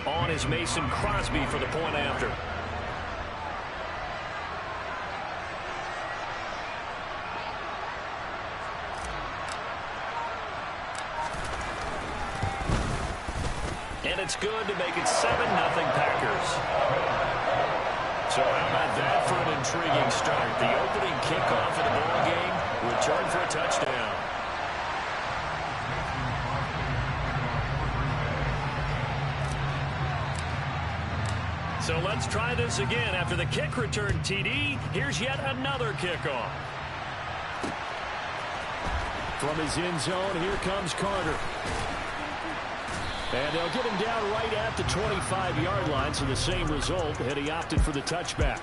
On is Mason Crosby for the point after. And it's good to make it 7-0 Packers. So how about that for an intriguing start? The opening kickoff of the ball game, return for a touchdown. So let's try this again. After the kick return TD, here's yet another kickoff. From his end zone, here comes Carter. And they'll get him down right at the 25-yard line, so the same result, and he opted for the touchback.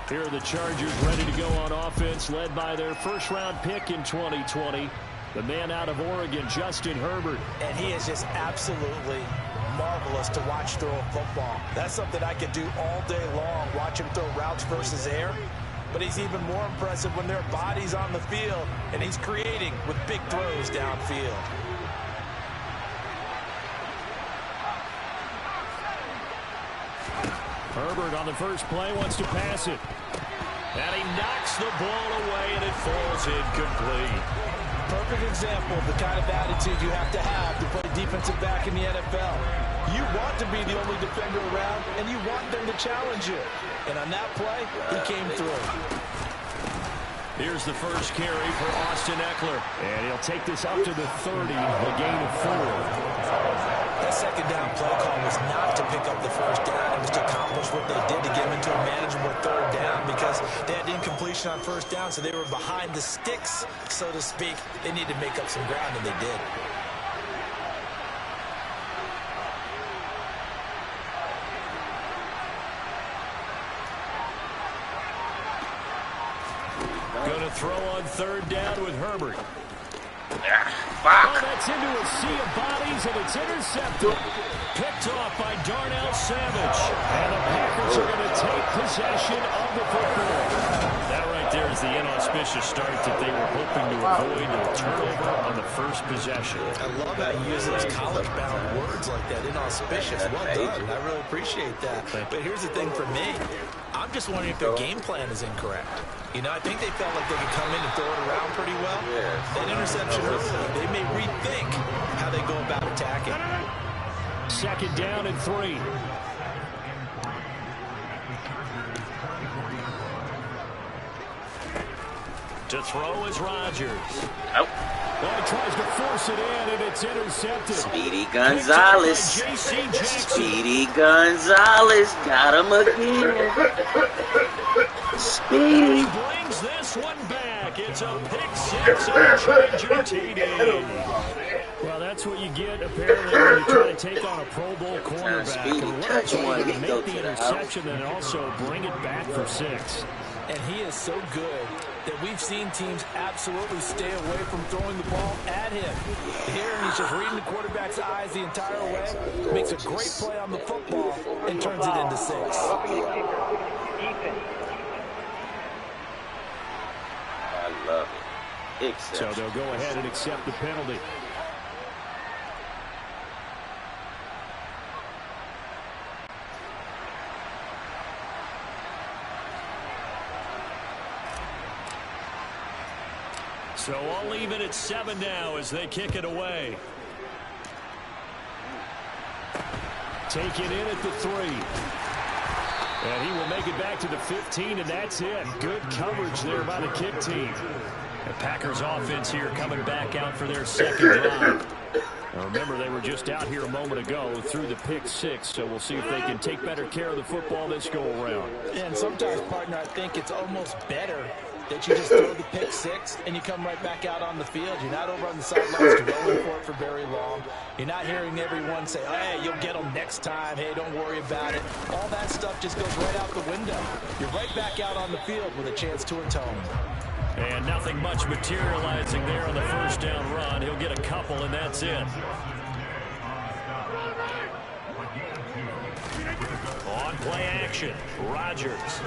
Here are the Chargers ready to go on offense, led by their first-round pick in 2020, the man out of Oregon, Justin Herbert. And he is just absolutely marvelous to watch throw a football. That's something I could do all day long, watch him throw routes versus air. But he's even more impressive when there are bodies on the field, and he's creating with big throws downfield. Herbert on the first play wants to pass it. And he knocks the ball away, and it falls incomplete. Perfect example of the kind of attitude you have to play defensive back in the NFL. You want to be the only defender around, and you want them to challenge you. And on that play, he came through. Here's the first carry for Austin Eckler. And he'll take this up to the 30, a gain of 4. That second down play call was not to pick up the first down. It was to accomplish what they did to get them into a manageable third down because they had incompletion on first down, so they were behind the sticks, so to speak. They needed to make up some ground, and they did. Going to throw on third down with Herbert. Fuck. Oh, that's into a sea of bodies, and it's intercepted. Picked off by Darnell Savage. And the Packers are going to take possession of the football. That right there is the inauspicious start that they were hoping to avoid, a turnover on the first possession. I love how you use those college-bound words like that, inauspicious. Well done. I really appreciate that. But here's the thing for me. I'm just wondering if their game plan is incorrect. You know, I think they felt like they could come in and throw it around pretty well. That interception early, they may rethink how they go about attacking. Second down and 3. To throw is Rodgers. Nope. Well, he tries to force it in, and it's intercepted. Speedy Gonzalez. Speedy Gonzalez got him again. Speedy. He brings this one back. It's a pick six on Charger TD. Well, that's what you get, apparently, when you try to take on a Pro Bowl cornerback. Speedy touch one. To make the interception and also bring it back for 6. And he is so good that we've seen teams absolutely stay away from throwing the ball at him. Here, he's just reading the quarterback's eyes the entire way, makes a great play on the football, and turns it into 6. I love it. So they'll go ahead and accept the penalty. So I'll leave it at 7 now as they kick it away. Take it in at the 3. And he will make it back to the 15, and that's it. Good coverage there by the kick team. The Packers offense here coming back out for their second drive. Now remember, they were just out here a moment ago through the pick 6, so we'll see if they can take better care of the football this go around. And sometimes, partner, I think it's almost better that you just throw the pick 6 and you come right back out on the field. You're not over on the sidelines dwelling for it for very long. You're not hearing everyone say, hey, you'll get them next time. Hey, don't worry about it. All that stuff just goes right out the window. You're right back out on the field with a chance to atone. And nothing much materializing there on the first down run. He'll get a couple, and that's it. On play action, Rodgers.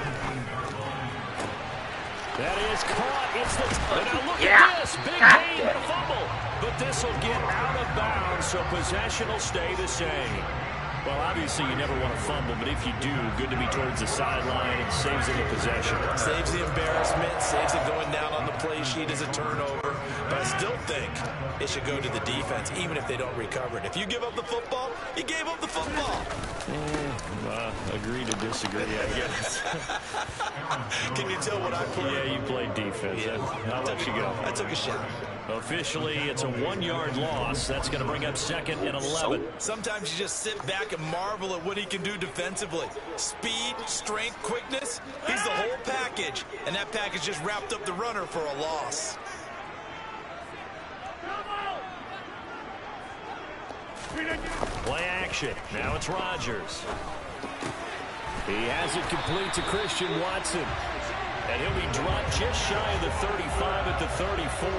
That is caught. It's the now look at this. Big gain, the fumble. But this will get out of bounds, so possession will stay the same. Well, obviously you never want to fumble, but if you do, good to be towards the sideline and saves it in possession. Saves the embarrassment, saves it going down on the play sheet as a turnover. But I still think it should go to the defense, even if they don't recover it. If you give up the football, you gave up the football. Agree to disagree, I guess. Can you tell what I played? Yeah, you played defense. Yeah. I'll let you go. I took a shot. Officially, it's a 1-yard loss. That's going to bring up 2nd and 11. Sometimes you just sit back and marvel at what he can do defensively. Speed, strength, quickness. He's the whole package. And that package just wrapped up the runner for a loss. Play action. Now it's Rodgers. He has it complete to Christian Watson. And he'll be dropped just shy of the 35 at the 34.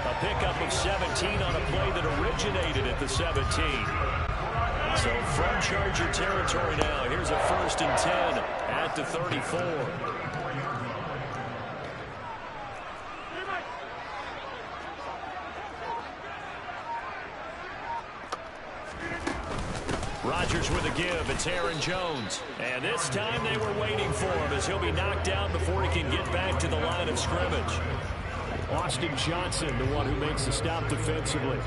A pickup of 17 on a play that originated at the 17. So from Charger territory now, here's a 1st and 10 at the 34. Rodgers with a give. It's Aaron Jones. And this time they were waiting for him as he'll be knocked down before he can get back to the line of scrimmage. Austin Johnson, the one who makes the stop defensively.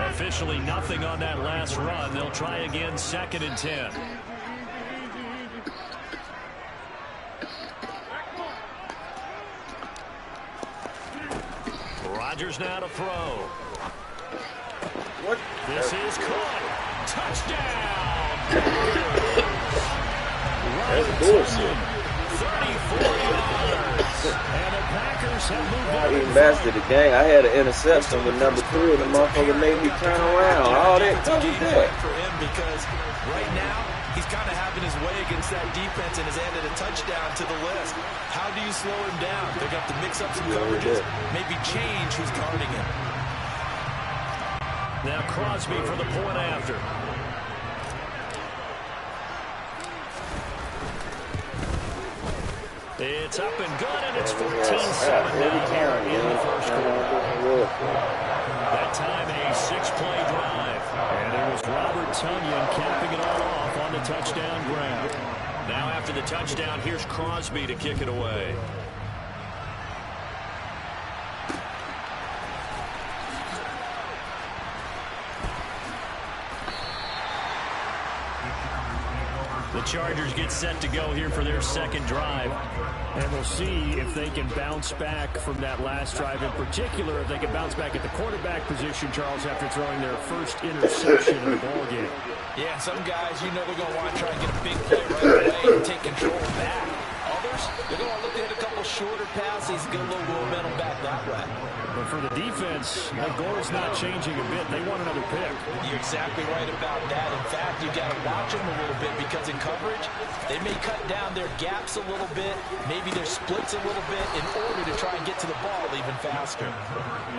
Officially nothing on that last run. They'll try again 2nd and 10. Rodgers now to throw. What? This is caught. Touchdown! That's bullshit. 34 yards. And the Packers have moved I on. even mastered the game. I had an interception with number 3, and the motherfucker made me turn around. All that It's a comes game that. for him because right now he's kind of having his way against that defense and has added a touchdown to the list. How do you slow him down? They're going to have to mix up some coverages, maybe change who's guarding him. Now Crosby for the point after. It's up and good, and it's 14-7 now here in the first quarter. That time a 6-play drive. And it was Robert Tonyan capping it all off on the touchdown grab. Now after the touchdown, here's Crosby to kick it away. The Chargers get set to go here for their 2nd drive. And we'll see if they can bounce back from that last drive in particular, if they can bounce back at the quarterback position, Charles, after throwing their first interception of the ballgame. Yeah, some guys, you know they're going to want to try and get a big play right away and take control back. Others, they're going to look to hit a couple shorter passes, get a little momentum back that way. But for the defense, that goal's not changing a bit. They want another pick. You're exactly right about that. In fact, you've got to watch them a little bit because in coverage, they may cut down their gaps a little bit, maybe their splits a little bit in order to try and get to the ball even faster.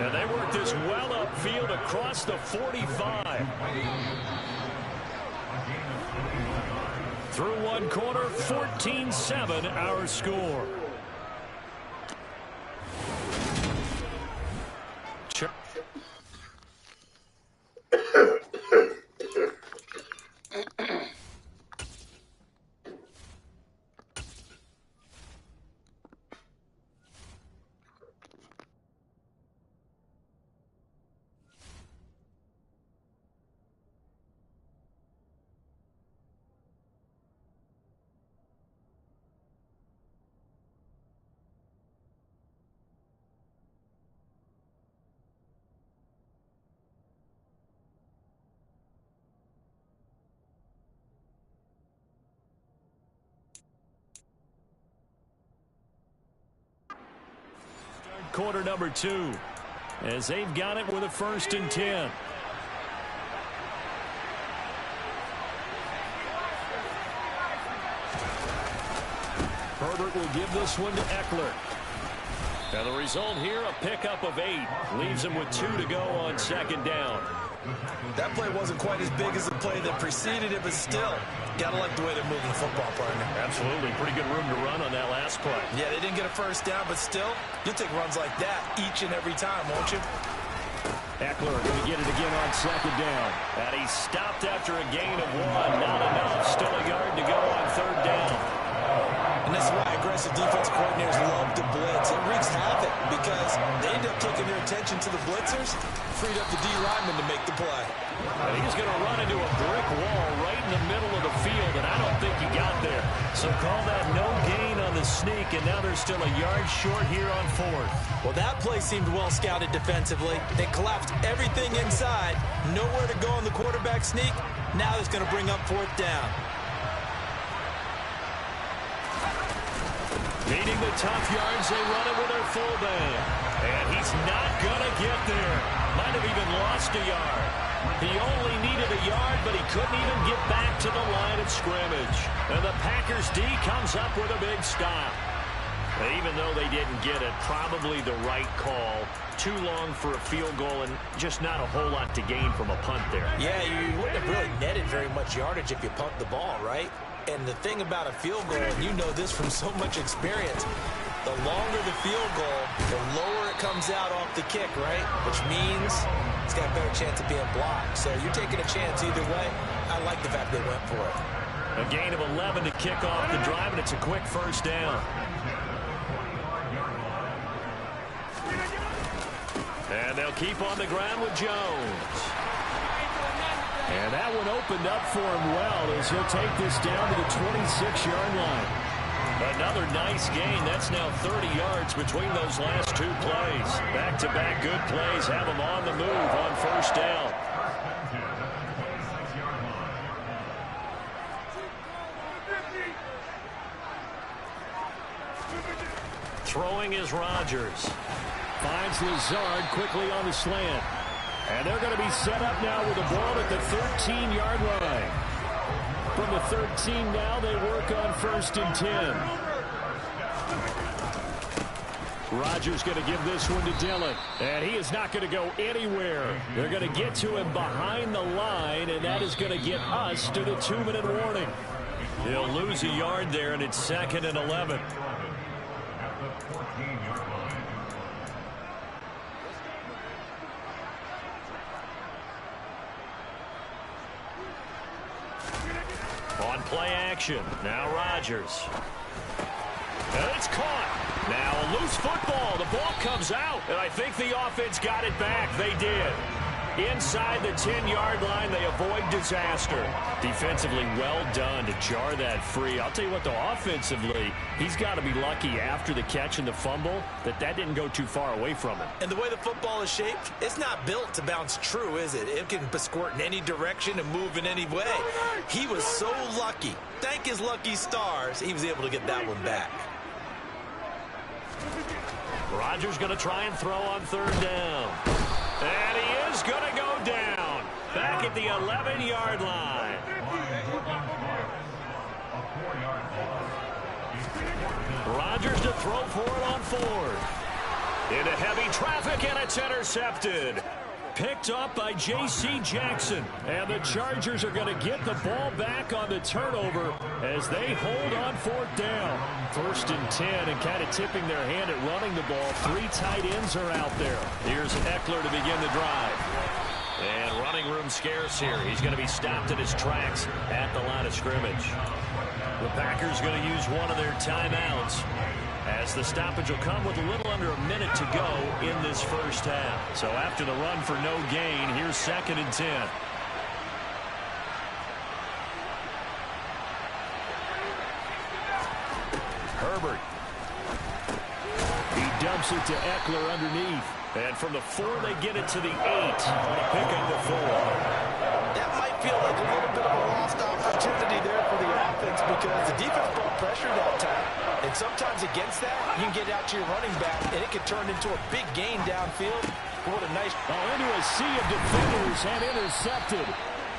And they work this well upfield across the 45. Through one quarter, 14-7 our score. Quarter number 2 as they've got it with a 1st and 10. Herbert will give this one to Eckler. And the result here, a pickup of 8. Leaves him with 2 to go on 2nd down. That play wasn't quite as big as the play that preceded it, but still, gotta like the way they're moving the football, partner. Absolutely. Pretty good room to run on that last play. Yeah, they didn't get a 1st down, but still, you'll take runs like that each and every time, won't you? Eckler going to get it again on second down. And he stopped after a gain of 1. Not enough. Still a yard to go on third down. And that's why aggressive defense coordinators love to blitz. It wreaks havoc because they end up taking their attention to the blitzers, freed up the D lineman to make the play. And he's going to run into a brick wall right in the middle of the field, and I don't think he got there. So call that no gain on the sneak, and now they're still a yard short here on fourth. Well, that play seemed well scouted defensively. They collapsed everything inside. Nowhere to go on the quarterback sneak. Now it's going to bring up fourth down. Needing the tough yards, they run it with their fullback. And he's not going to get there. Might have even lost a yard. He only needed a yard, but he couldn't even get back to the line of scrimmage. And the Packers D comes up with a big stop. And even though they didn't get it, probably the right call. Too long for a field goal and just not a whole lot to gain from a punt there. Yeah, you wouldn't have really netted very much yardage if you pumped the ball, right? And the thing about a field goal, and you know this from so much experience, the longer the field goal, the lower it comes out off the kick, right? Which means it's got a better chance of being blocked. So you're taking a chance either way. I like the fact they went for it. A gain of 11 to kick off the drive, and it's a quick first down. And they'll keep on the ground with Jones. And that one opened up for him well as he'll take this down to the 26-yard line. Another nice gain. That's now 30 yards between those last two plays. Back-to-back good plays have them on the move on first down. Throwing is Rodgers. Finds Lazard quickly on the slant. And they're going to be set up now with the ball at the 13-yard line. From the 13 now, they work on 1st and 10. Rodgers going to give this one to Dillon. And he is not going to go anywhere. They're going to get to him behind the line, and that is going to get us to the 2-minute warning. He'll lose a yard there, and it's 2nd and 11. On play action, now Rodgers. And it's caught. Now a loose football. The ball comes out, and I think the offense got it back. They did. Inside the 10-yard line, they avoid disaster. Defensively, well done to jar that free. I'll tell you what, though, offensively, he's got to be lucky after the catch and the fumble that didn't go too far away from him. And the way the football is shaped, it's not built to bounce true, is it? It can squirt in any direction and move in any way. He was so lucky. Thank his lucky stars, he was able to get that one back. Rodgers going to try and throw on 3rd down. And he is going to go down. Back at the 11-yard line. Rodgers to throw for it on 4th. Into heavy traffic, and it's intercepted. Picked up by J.C. Jackson. And the Chargers are going to get the ball back on the turnover as they hold on 4th down. 1st and 10, and kind of tipping their hand at running the ball. 3 tight ends are out there. Here's Eckler to begin the drive. And running room scarce here. He's going to be stopped in his tracks at the line of scrimmage. The Packers going to use one of their timeouts, as the stoppage will come with a little under a minute to go in this first half. So after the run for no gain, here's 2nd and 10. Herbert. He dumps it to Eckler underneath. And from the 4, they get it to the 8. On a pick up the 4. That might feel like a little bit of a lost opportunity there for the offense because the defense brought pressure that time. And sometimes against that, you can get out to your running back, and it can turn into a big gain downfield. What a nice... into a sea of defenders and intercepted.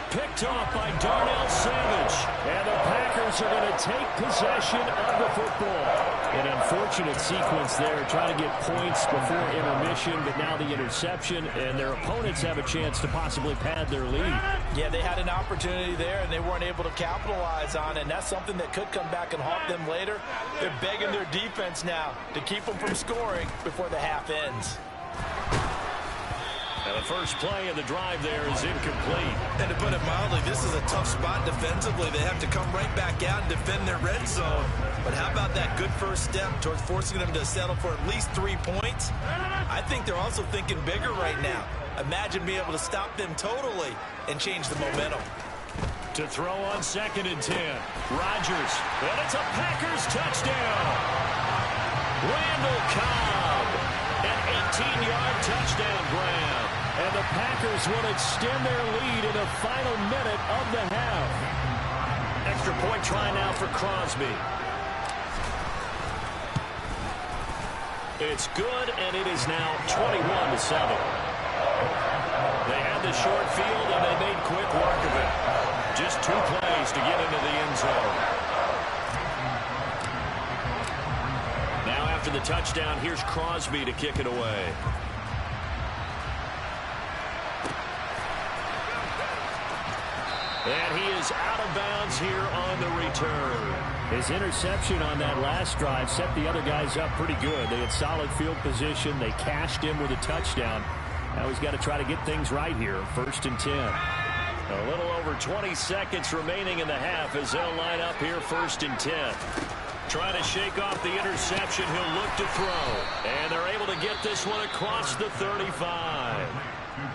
Picked off by Darnell Savage. And the Packers are going to take possession of the football. An unfortunate sequence there, trying to get points before intermission, but now the interception, and their opponents have a chance to possibly pad their lead. Yeah, they had an opportunity there, and they weren't able to capitalize on it, and that's something that could come back and haunt them later. They're begging their defense now to keep them from scoring before the half ends. And the first play of the drive there is incomplete. And to put it mildly, this is a tough spot defensively. They have to come right back out and defend their red zone. But how about that good first step towards forcing them to settle for at least 3 points? I think they're also thinking bigger right now. Imagine being able to stop them totally and change the momentum. To throw on 2nd and 10. Rodgers. And it's a Packers touchdown. Randall Cobb. An 18-yard touchdown grab. And the Packers will extend their lead in the final minute of the half. Extra point try now for Crosby. It's good, and it is now 21-7. They had the short field, and they made quick work of it. Just 2 plays to get into the end zone. Now after the touchdown, here's Crosby to kick it away. And he is out of bounds here on the return. His interception on that last drive set the other guys up pretty good. They had solid field position. They cashed him with a touchdown. Now he's got to try to get things right here. 1st and 10. A little over 20 seconds remaining in the half as they'll line up here 1st and 10. Trying to shake off the interception. He'll look to throw. And they're able to get this one across the 35.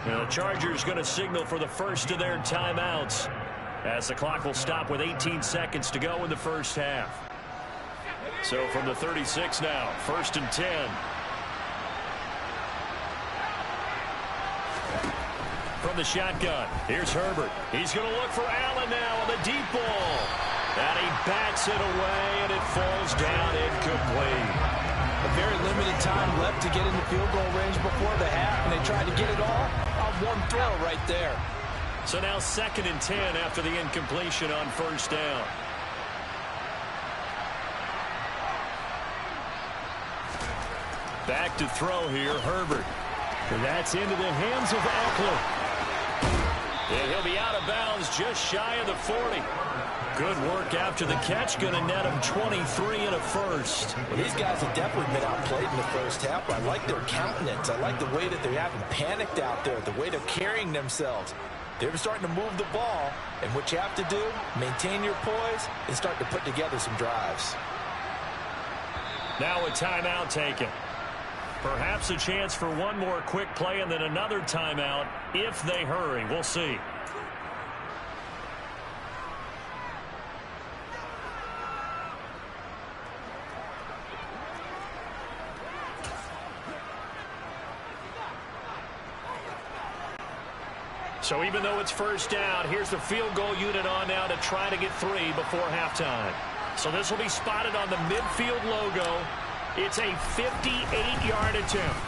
Now the Chargers going to signal for the first of their timeouts as the clock will stop with 18 seconds to go in the first half. So from the 36 now, 1st and 10. From the shotgun, here's Herbert. He's going to look for Allen now on the deep ball. And he bats it away, and it falls down incomplete. A very limited time left to get into field goal range before the half, and they tried to get it all on one throw right there. So now 2nd and 10 after the incompletion on 1st down. Back to throw here, Herbert. And that's into the hands of Eckler. And he'll be out of bounds just shy of the 40. Good work after the catch. Going to net him 23 and a first. Well, these guys have definitely been outplayed in the first half. I like their countenance. I like the way that they haven't panicked out there, the way they're carrying themselves. They're starting to move the ball, and what you have to do, maintain your poise and start to put together some drives. Now a timeout taken. Perhaps a chance for one more quick play and then another timeout if they hurry. We'll see. So even though it's 1st down, here's the field goal unit on now to try to get 3 before halftime. So this will be spotted on the midfield logo. It's a 58-yard attempt.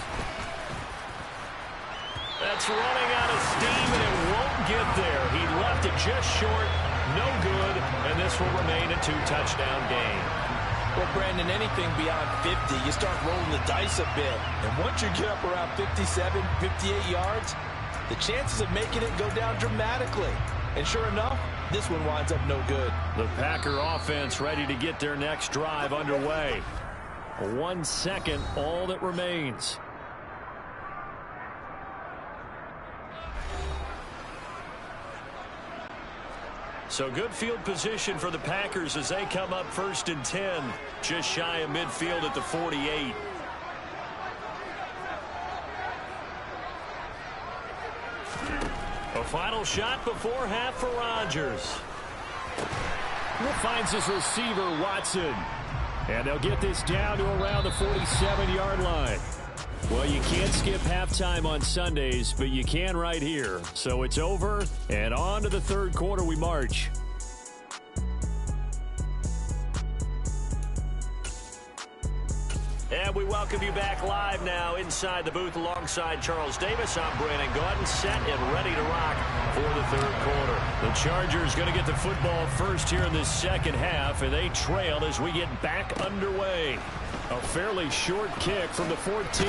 That's running out of steam, and it won't get there. He left it just short, no good, and this will remain a 2-touchdown game. Well, Brandon, anything beyond 50, you start rolling the dice a bit. And once you get up around 57, 58 yards, the chances of making it go down dramatically. And sure enough, this one winds up no good. The Packer offense ready to get their next drive underway. 1 second, all that remains. So good field position for the Packers as they come up 1st and 10, just shy of midfield at the 48. A final shot before half for Rodgers. Finds his receiver, Watson. And they'll get this down to around the 47-yard line. Well, you can't skip halftime on Sundays, but you can right here. So it's over, and on to the 3rd quarter we march. And we welcome you back live now inside the booth alongside Charles Davis. I'm Brandon Gaudin, set and ready to rock for the 3rd quarter. The Chargers going to get the football first here in this 2nd half, and they trail as we get back underway. A fairly short kick from the 14.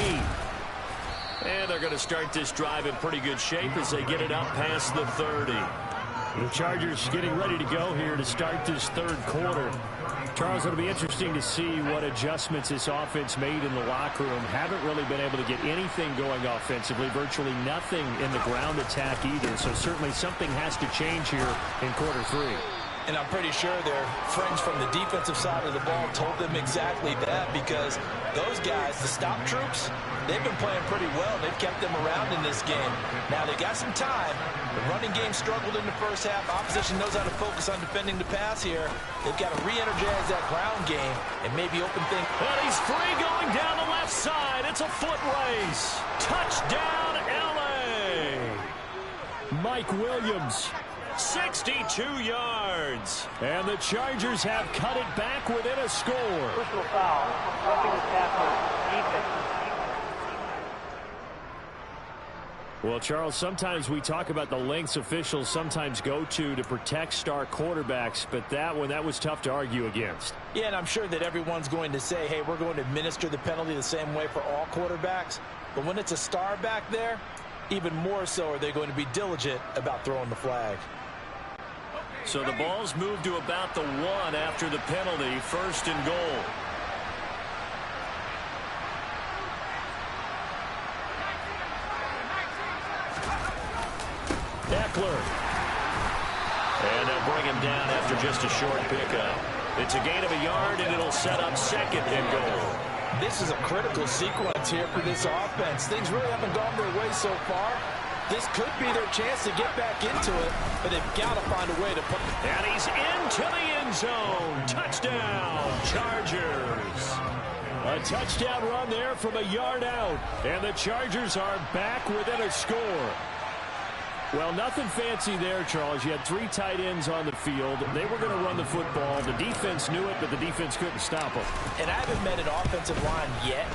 And they're going to start this drive in pretty good shape as they get it up past the 30. The Chargers getting ready to go here to start this third quarter. Charles, it'll be interesting to see what adjustments this offense made in the locker room. Haven't really been able to get anything going offensively, virtually nothing in the ground attack either. So certainly something has to change here in quarter three. And I'm pretty sure their friends from the defensive side of the ball told them exactly that, because those guys, the stop troops, they've been playing pretty well. They've kept them around in this game. Now they got some time. The running game struggled in the first half. Opposition knows how to focus on defending the pass here. They've got to re-energize that ground game and maybe open things. And he's free going down the left side. It's a foot race. Touchdown, L.A. Mike Williams. 62 yards. And the Chargers have cut it back within a score. Personal foul. Roughing the tackler. Defense. Well, Charles, sometimes we talk about the lengths officials sometimes go to protect star quarterbacks, but that was tough to argue against. Yeah, and I'm sure that everyone's going to say, hey, we're going to administer the penalty the same way for all quarterbacks. But when it's a star back there, even more so are they going to be diligent about throwing the flag. So the ball's moved to about the 1 after the penalty, 1st and goal. Eckler. And they'll bring him down after just a short pickup. It's a gain of a yard, and it'll set up 2nd and goal. This is a critical sequence here for this offense. Things really haven't gone their way so far. This could be their chance to get back into it, but they've got to find a way to put. And he's into the end zone. Touchdown, Chargers. A touchdown run there from a yard out. And the Chargers are back within a score. Well, nothing fancy there, Charles. You had 3 tight ends on the field. They were going to run the football. The defense knew it, but the defense couldn't stop them. And I haven't met an offensive line yet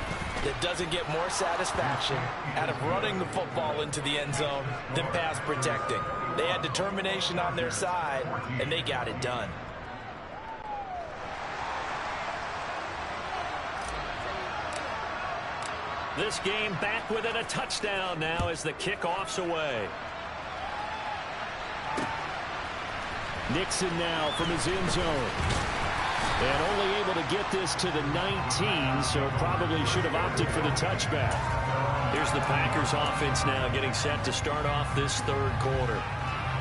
that doesn't get more satisfaction out of running the football into the end zone than pass protecting. They had determination on their side, and they got it done. This game back within a touchdown now as the kickoff's away. Nixon now from his end zone. And only able to get this to the 19, so probably should have opted for the touchback. Here's the Packers offense now getting set to start off this third quarter.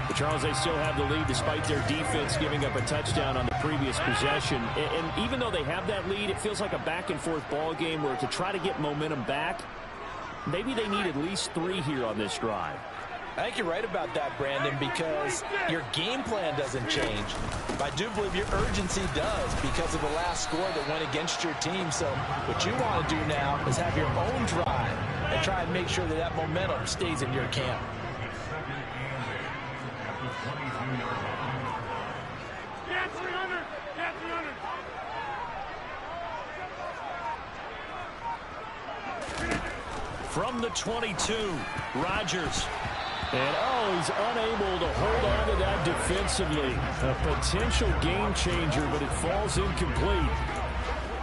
But Charles, they still have the lead despite their defense giving up a touchdown on the previous possession. And even though they have that lead, it feels like a back-and-forth ball game where to try to get momentum back, maybe they need at least 3 here on this drive. I think you're right about that, Brandon, because your game plan doesn't change. I do believe your urgency does because of the last score that went against your team. So what you want to do now is have your own drive and try and make sure that that momentum stays in your camp. From the 22, Rodgers. And, he's unable to hold on to that defensively. A potential game changer, but it falls incomplete.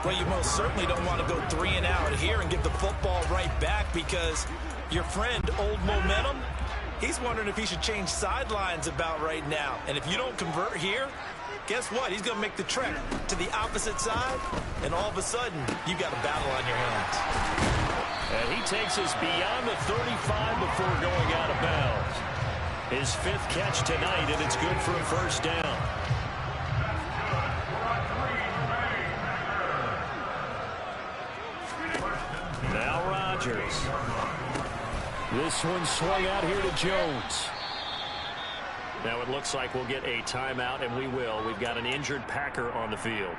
Well, you most certainly don't want to go 3 and out here and give the football right back because your friend, Old Momentum, he's wondering if he should change sidelines about right now. And if you don't convert here, guess what? He's going to make the trek to the opposite side, and all of a sudden, you've got a battle on your hands. And he takes us beyond the 35 before going out of bounds. His 5th catch tonight, and it's good for a first down. Now Rodgers. This one swung out here to Jones. Now it looks like we'll get a timeout, and we will. We've got an injured Packer on the field.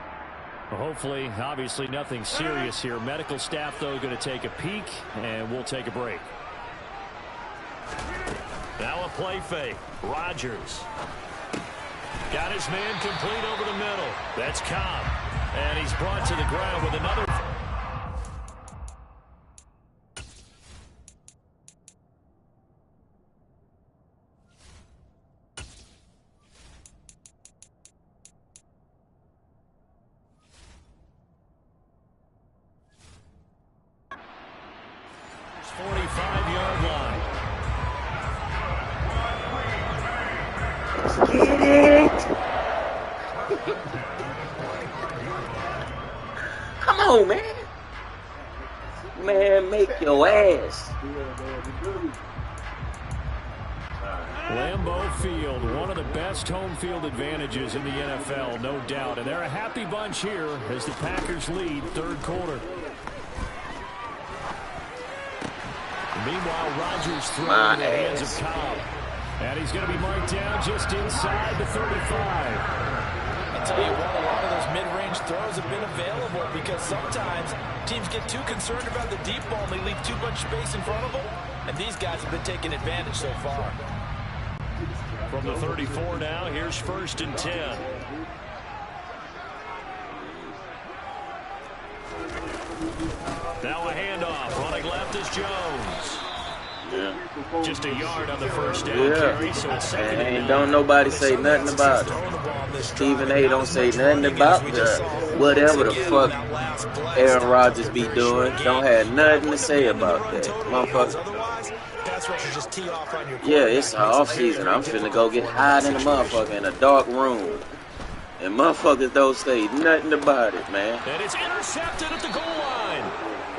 Well, hopefully, obviously, nothing serious here. Medical staff, though, going to take a peek, and we'll take a break. Now a play fake. Rodgers. Got his man complete over the middle. That's Cobb. And he's brought to the ground with another. your ass. Lambeau Field, one of the best home field advantages in the NFL, no doubt. And they're a happy bunch here as the Packers lead third quarter. Meanwhile, Rodgers throwing in the hands of Cobb. And he's going to be marked down just inside the 35. I'll tell you what, a lot of those mid-range throws have been available because sometimes teams get too concerned about the deep ball and they leave too much space in front of them. And these guys have been taking advantage so far. From the 34 now, here's 1st and 10. Now a handoff. Running left is Jones. Yeah. Just a yard on the first down carry, so it's second and And don't nobody say nothing about it. Stephen A. don't say nothing about the whatever the fuck Aaron Rodgers be doing. Don't have nothing to say about that. Motherfucker. Yeah, it's off season. I'm finna go get high in a motherfucker in a dark room. And motherfuckers don't say nothing about it, man. And it's intercepted at the goal line.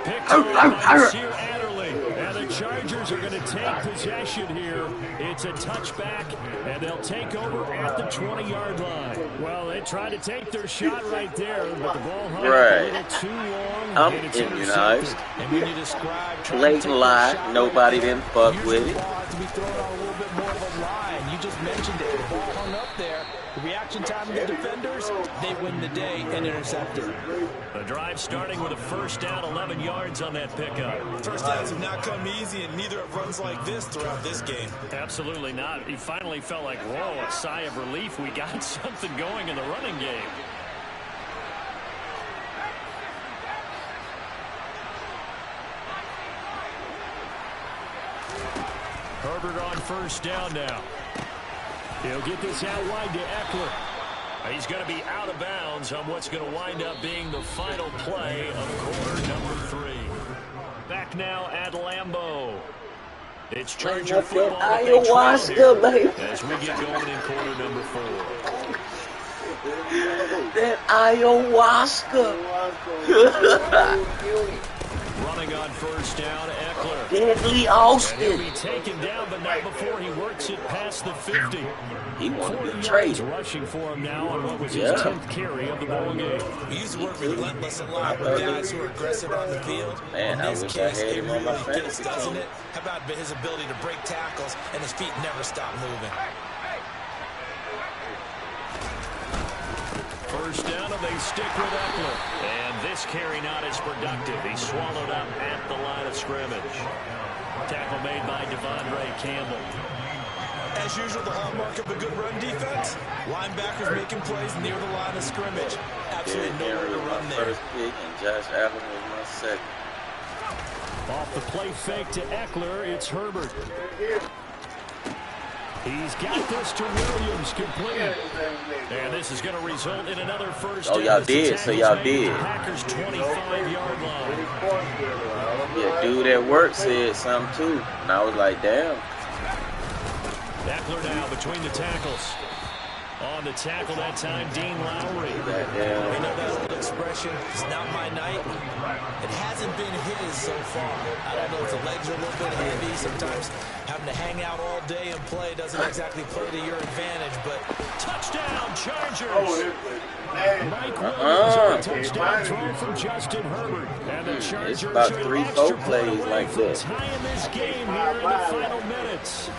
Picked up by Nasir Adderley. And the Chargers are going to take possession here. It's a touchback, and they'll take over at the 20-yard line. Well, they tried to take their shot right there, but the ball hung a little too long. I'm immunized. Blatant lie. Nobody didn't fuck with it. You just mentioned it. The ball hung up there. The reaction time of the defenders, they win the day and intercepted. The drive starting with a first down, 11 yards on that pickup. First downs have not come easy, and neither have runs like this throughout this game. Absolutely not. He finally felt like, whoa, a sigh of relief. We got something going in the running game. Herbert on first down now. He'll get this out wide to Eckler. He's going to be out of bounds on what's going to wind up being the final play of quarter number 3. Back now at Lambeau. It's Charger football. Ayahuasca, baby. As we get going in quarter number 4. That ayahuasca. Running on first down, Eckler. Deadly Austin. And he'll be taken down, but not before he works it past the 50. He wanted to 40 be traded. yards rushing for him now on what was his 10th carry of the ball game. We used to work relentless a lot with guys who are aggressive on the field. Man, I wish I had him on my fantasy doesn't team. it? How about his ability to break tackles and his feet never stop moving? First down, and they stick with Eckler. And this carry not as productive. He swallowed up at the line of scrimmage. Tackle made by Devondre Campbell. As usual, the hallmark of a good run defense, linebackers making plays near the line of scrimmage. Absolutely nowhere to run there. First pick, and Josh Allen was my second. Off the play fake to Eckler, it's Herbert. He's got this to Williams, complete. And this is going to result in another first down. Oh, y'all did, so y'all did. Packers 25-yard line. Yeah, dude at work said something too. And I was like, damn. Eckler now between the tackles. On the tackle that time, Dean Lowry. You know that old expression, it's not my night. It hasn't been his so far. I don't know if the legs are a little bit heavy. Sometimes having to hang out all day and play doesn't exactly play to your advantage, but touchdown, Chargers! Mike Williams on a touchdown throw from Justin Herbert. And the Chargers it's about 3-4 plays like that. Tying this game here in the final minutes.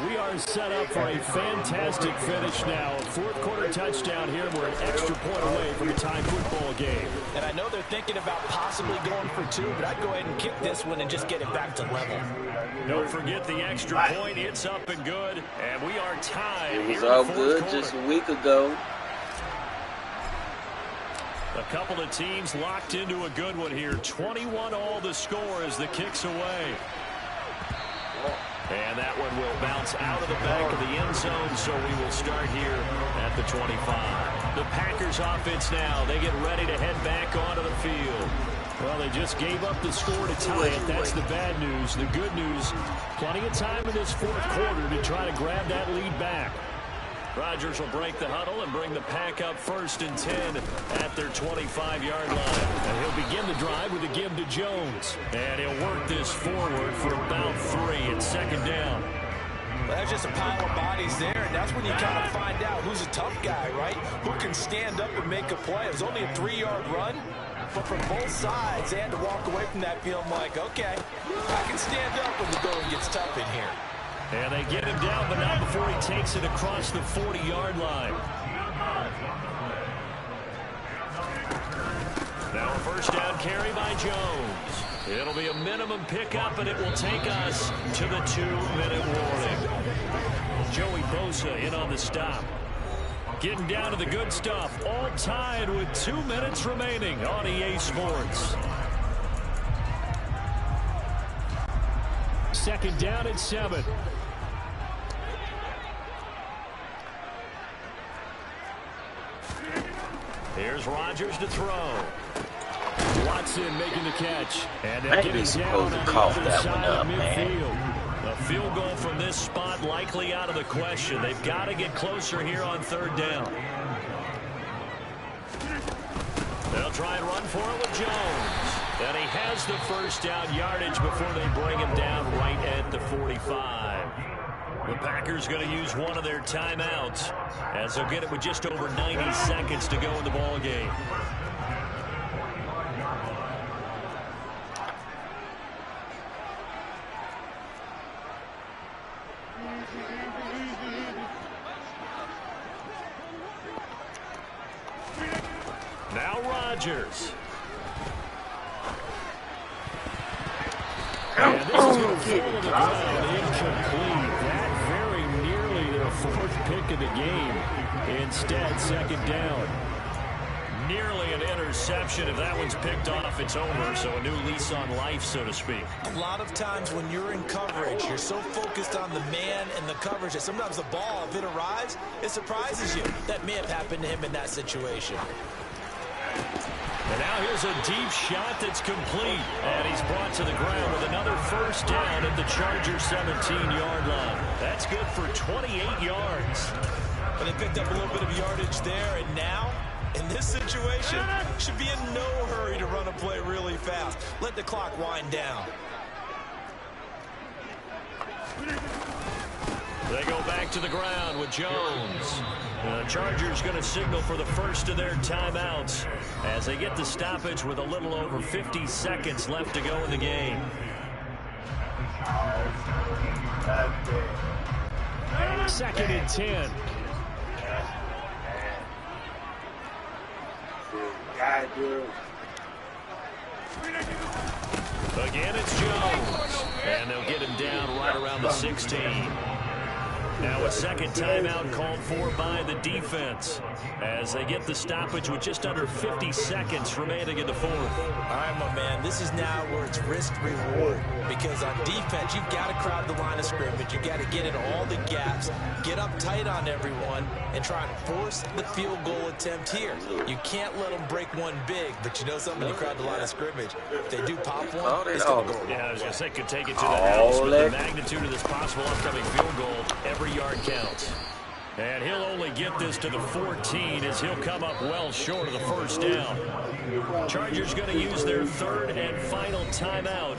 We are set up for a fantastic finish now. A fourth quarter touchdown here. We're an extra point away from a tie football game. And I know they're thinking about possibly going for 2, but I'd go ahead and kick this one and just get it back to level. Don't forget the extra point. It's up and good. And we are tied. It was all good just a week ago. A couple of teams locked into a good one here. 21-all the score as the kick's away. And that one will bounce out of the back of the end zone, so we will start here at the 25. The Packers offense now, they get ready to head back onto the field. Well, they just gave up the score to tie it. That's the bad news. The good news, plenty of time in this fourth quarter to try to grab that lead back. Rodgers will break the huddle and bring the Pack up 1st and 10 at their 25-yard line. And he'll begin the drive with a give to Jones. And he'll work this forward for about 3 at 2nd down. Well, that's just a pile of bodies there, and that's when you kind of find out who's a tough guy, right? Who can stand up and make a play. It was only a 3-yard run, but from both sides, they had to walk away from that feeling like, okay, I can stand up when the going gets tough in here. And they get him down, but not before he takes it across the 40-yard line. Now a 1st down carry by Jones. It'll be a minimum pickup, and it will take us to the 2-minute warning. Joey Bosa in on the stop. Getting down to the good stuff. All tied with 2 minutes remaining on EA Sports. 2nd down and 7. Here's Rodgers to throw. Watson making the catch. And they're getting down on the other side of midfield. A field goal from this spot likely out of the question. They've got to get closer here on 3rd down. They'll try and run for it with Jones. And he has the 1st down yardage before they bring him down right at the 45. The Packers going to use one of their timeouts as they'll get it with just over 90 seconds to go in the ball game. Now Rodgers. And this is going to fall to the ground, incomplete. That very nearly their 4th pick of the game. Instead, 2nd down. Nearly an interception. If that one's picked off, it's over. So a new lease on life, so to speak. A lot of times when you're in coverage, you're so focused on the man and the coverage that sometimes the ball, if it arrives, it surprises you. That may have happened to him in that situation. And now here's a deep shot that's complete. And he's brought to the ground with another 1st down at the Chargers 17-yard line. That's good for 28 yards. But they picked up a little bit of yardage there, and now, in this situation, should be in no hurry to run a play really fast. Let the clock wind down. They go back to the ground with Jones. The Chargers going to signal for the 1st of their timeouts as they get the stoppage with a little over 50 seconds left to go in the game. Second and 10. Again, it's Jones. And they'll get him down right around the 16. Now a 2nd timeout called for by the defense as they get the stoppage with just under 50 seconds remaining in the 4th. All right, my man, this is now where it's risk-reward because on defense, you've got to crowd the line of scrimmage. You've got to get in all the gaps, get up tight on everyone, and try and force the field goal attempt here. You can't let them break one big, but you know something, you crowd the line of scrimmage. If they do pop one, it's going to go. Yeah, I was going to say, could take it to the house, but the magnitude of this possible upcoming field goal, every yard counts. And he'll only get this to the 14 as he'll come up well short of the 1st down. Chargers going to use their 3rd and final timeout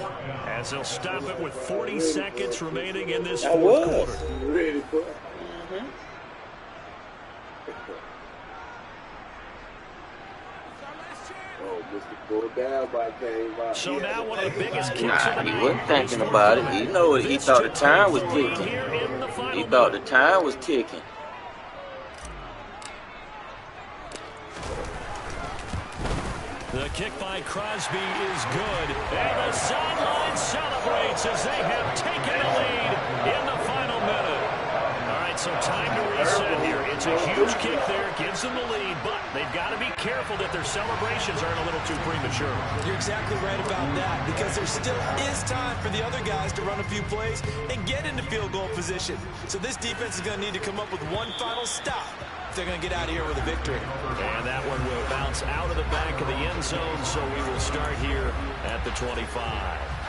as they'll stop it with 40 seconds remaining in this 4th quarter. So now one of the biggest kicks of the he wasn't thinking about it. He know it. He thought the time was ticking. He thought the time was ticking. The kick by Crosby is good. And the sideline celebrates as they have taken the lead in the final minute. All right, so time to reset here. It's a huge kick there. Gives them the lead, but they've got to be careful that their celebrations aren't a little too premature. You're exactly right about that because there still is time for the other guys to run a few plays and get into field goal position. So this defense is going to need to come up with one final stop if they're going to get out of here with a victory. And that one will bounce out of the back of the end zone, so we will start here at the 25.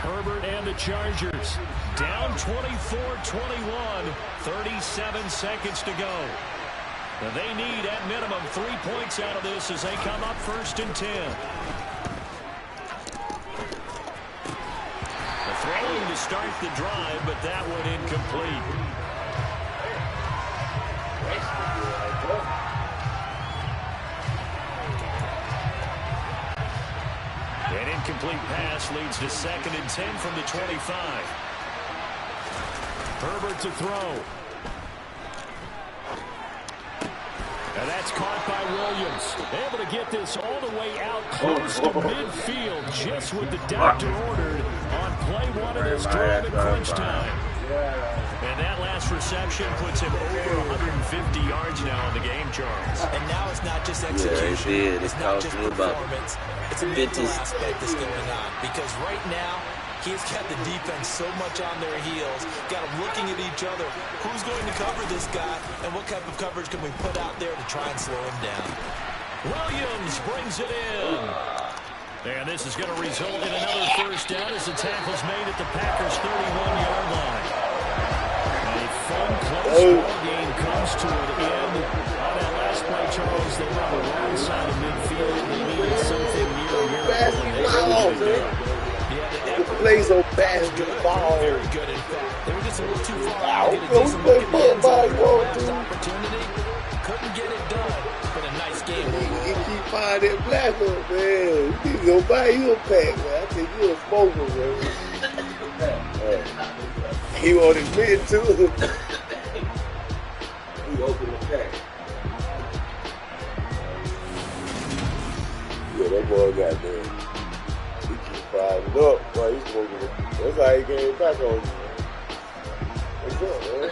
Herbert and the Chargers down 24-21, 37 seconds to go. Now they need, at minimum, 3 points out of this as they come up 1st and 10. The throwing to start the drive, but that one incomplete. An incomplete pass leads to 2nd and 10 from the 25. Herbert to throw. And that's caught by Williams. Able to get this all the way out close to midfield, just what the doctor ordered on play 1 of this drive at crunch time. And that last reception puts him over 150 yards now in the game, Charles. And now it's not just execution. Yeah, it's not just performance. It's a mental aspect that's going on. Because right now, he's got the defense so much on their heels, got them looking at each other. Who's going to cover this guy, and what type of coverage can we put out there to try and slow him down? Williams brings it in. And this is going to result in another 1st down as the tackle's made at the Packers' 31-yard line. A fun, close ball game comes to an end. On that last play, Charles, they were on the wrong side of midfield. They needed something near a miracle. The plays on basketball. Very good, in fact. They were just a little too far out to get a decent look at the end zone. Last opportunity, couldn't get it done, but a nice game. You keep finding that black one, man. He's gonna buy you a pack, man. I think you a smoker, man. He won't admit to it. He opened the pack. Yeah, that boy got there. Fired it up, boy. He's smoking it. That's how he came back on you. What's up, man?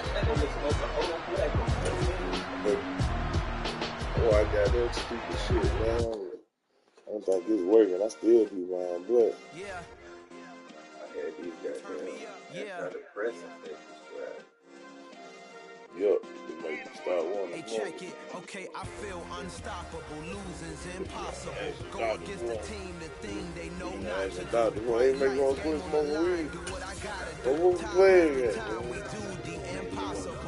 Oh, I got that stupid shit, man. I don't think it's working. I still be buying blood. I had these goddamn antidepressant things. Yup, it make you start wanting Hey, more. check it. Okay, I feel unstoppable. Losing's impossible. Go against the team, the thing they know not to do. Doctor, who ain't making no quit smoking weed? Do what I gotta But do. what we playing at? Time we do the impossible.